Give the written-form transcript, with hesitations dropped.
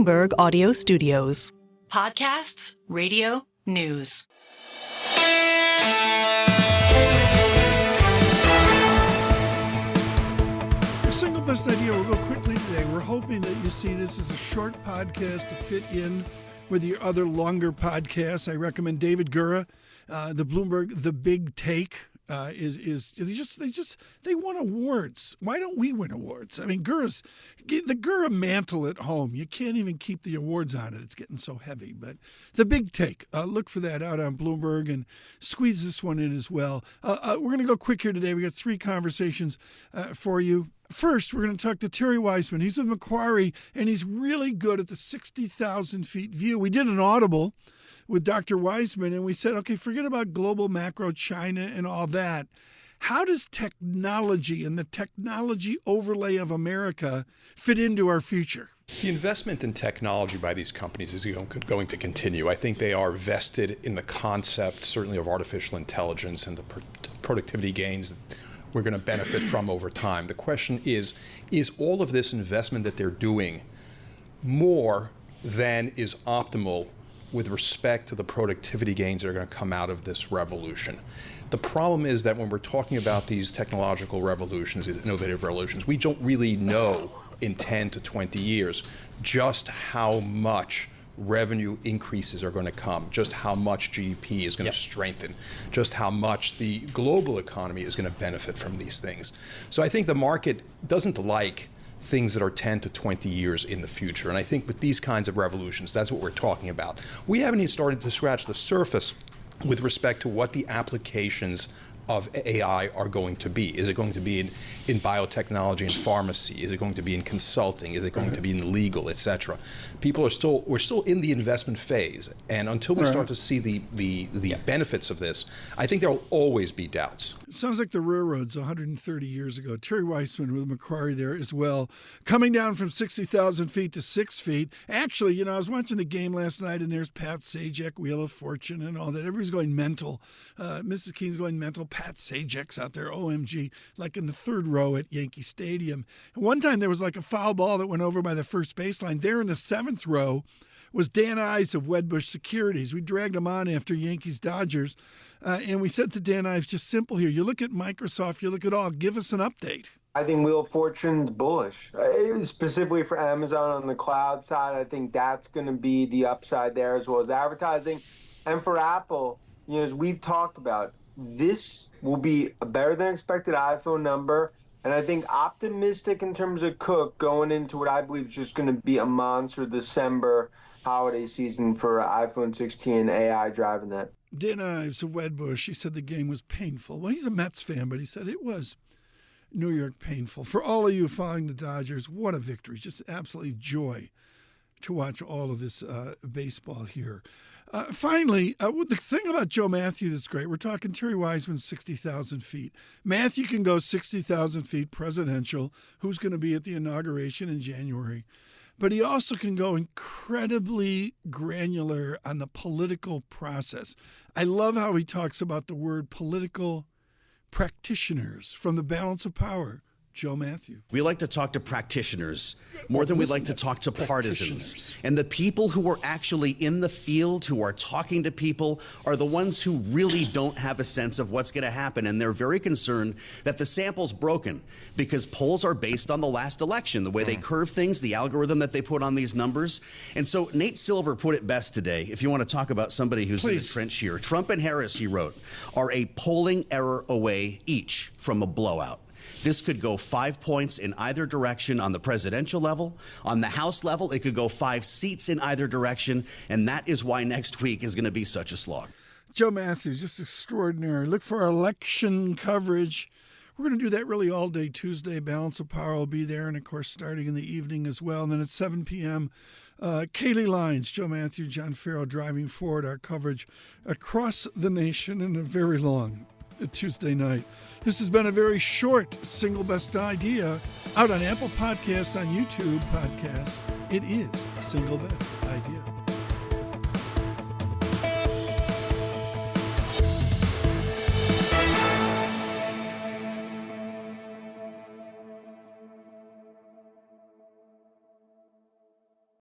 Bloomberg Audio Studios. Podcasts, radio, news. Single best idea. We'll go quickly today. We're hoping that you see this as a short podcast to fit in with your other longer podcasts. I recommend David Gura, the Bloomberg The Big Take. They won awards. Why don't we win awards? I mean, the Gura mantle at home. You can't even keep the awards on it. It's getting so heavy. But The Big Take. Look for that out on Bloomberg and squeeze this one in as well. We're going to go quick here today. We got 3 conversations for you. First, we're going to talk to Thierry Wizman. He's with Macquarie, and he's really good at the 60,000 feet view. We did an audible with Dr. Wizman, and we said, okay, forget about global macro, China, and all that. How does technology and the technology overlay of America fit into our future? The investment in technology by these companies is going to continue. I think they are vested in the concept, certainly, of artificial intelligence and the productivity gains we're going to benefit from over time. The question is all of this investment that they're doing more than is optimal with respect to the productivity gains that are going to come out of this revolution? The problem is that when we're talking about these technological revolutions, these innovative revolutions, we don't really know in 10 to 20 years just how much revenue increases are going to come, just how much GDP is going to strengthen, just how much the global economy is going to benefit from these things. So I think the market doesn't like things that are 10 to 20 years in the future. And I think with these kinds of revolutions, that's what we're talking about. We haven't even started to scratch the surface with respect to what the applications of AI are going to be. Is it going to be in biotechnology and pharmacy? Is it going to be in consulting? Is it going to be in legal, et cetera? We're still in the investment phase. And until we start to see the benefits of this, I think there will always be doubts. It sounds like the railroads 130 years ago. Thierry Wizman with Macquarie there as well. Coming down from 60,000 feet to 6 feet. Actually, I was watching the game last night, and there's Pat Sajak, Wheel of Fortune, and all that. Everybody's going mental. Mrs. Keene's going mental. Pat Sajak's out there, OMG, like in the 3rd row at Yankee Stadium. And one time there was like a foul ball that went over by the first baseline. There in the 7th row was Dan Ives of Wedbush Securities. We dragged him on after Yankees-Dodgers. And we said to Dan Ives, just simple here. You look at Microsoft, you look at all, give us an update. I think Wheel of Fortune's bullish, specifically for Amazon on the cloud side. I think that's going to be the upside there, as well as advertising. And for Apple, as we've talked about, this will be a better than expected iPhone number. And I think optimistic in terms of Cook going into what I believe is just going to be a monster December holiday season for iPhone 16 and AI driving that. Dan Ives of Wedbush, he said the game was painful. Well, he's a Mets fan, but he said it was New York painful. For all of you following the Dodgers, what a victory. Just absolutely joy to watch all of this baseball here. Finally, the thing about Joe Mathieu that's great, we're talking Thierry Wizman, 60,000 feet. Mathieu can go 60,000 feet presidential, who's going to be at the inauguration in January. But he also can go incredibly granular on the political process. I love how he talks about the word political practitioners from the balance of power. Joe Mathieu. We like to talk to practitioners more than we like to talk to partisans. And the people who are actually in the field, who are talking to people, are the ones who really don't have a sense of what's going to happen. And they're very concerned that the sample's broken because polls are based on the last election, the way they curve things, the algorithm that they put on these numbers. And so Nate Silver put it best today. If you want to talk about somebody who's in the trench here, Trump and Harris, he wrote, are a polling error away each from a blowout. This could go 5 points in either direction on the presidential level. On the House level, it could go 5 seats in either direction. And that is why next week is going to be such a slog. Joe Mathieu, just extraordinary. Look for our election coverage. We're going to do that really all day Tuesday. Balance of Power will be there. And, of course, starting in the evening as well. And then at 7 p.m., Kaylee Lines, Joe Mathieu, John Farrow driving forward our coverage across the nation in a very long Tuesday night. This has been a very short Single Best Idea out on Apple Podcasts, on YouTube Podcasts. It is Single Best Idea.